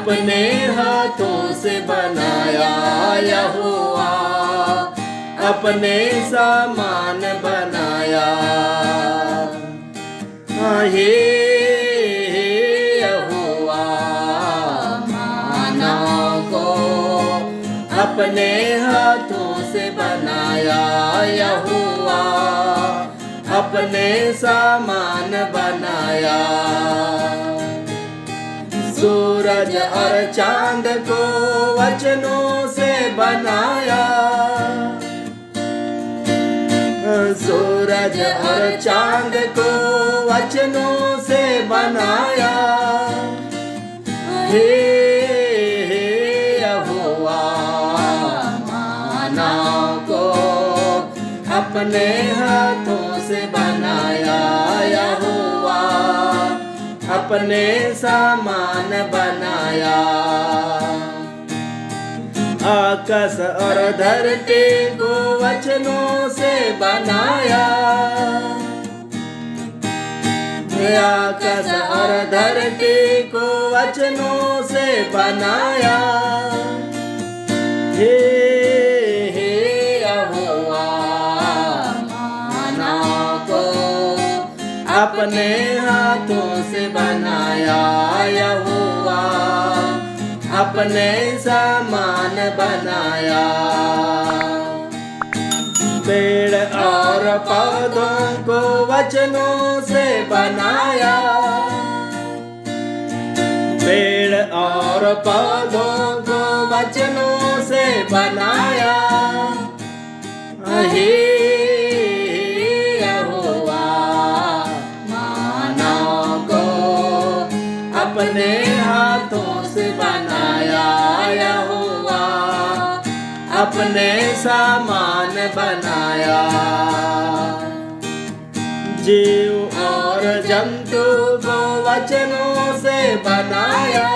अपने हाथों से बनाया यहोवा, अपने सामान बनाया। हे यहोवा मानव को अपने हाथों से बनाया यहोवा, अपने सामान बनाया। सूरज और चांद को वचनों से बनाया, सूरज और चांद को वचनों से बनाया। हे यहोवा मानव को अपने हाथों से बनाया यहोवा, अपने सामान बनाया। आकाश और धरती को वचनों से बनाया, आकाश और धरती को वचनों से बनाया। हे यहोवा मानव को अपने हाथों से बनाया यहोवा, अपने सामान बनाया। पेड़ और पौधों को वचनों से बनाया, पेड़ और पौधों को वचनों से बनाया। हे यहोवा मानव को अपने हाथों से बनाया यहोवा, अपने सामान बनाया। जीव और जंतु को वचनों से बनाया,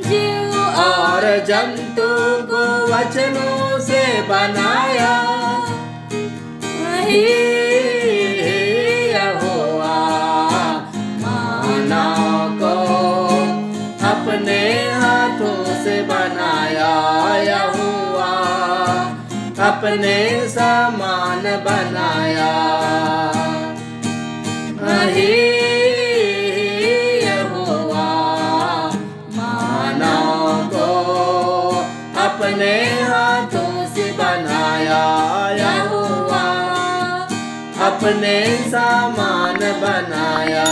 जीव और जंतु को वचनों से बनाया। हे यहोवा मानव को अपने हाथों से बनाया यहोवा, अपने सामान बनाया। हे यहोवा मानव को अपने हाथों से बनाया यहोवा, अपने सामान बनाया।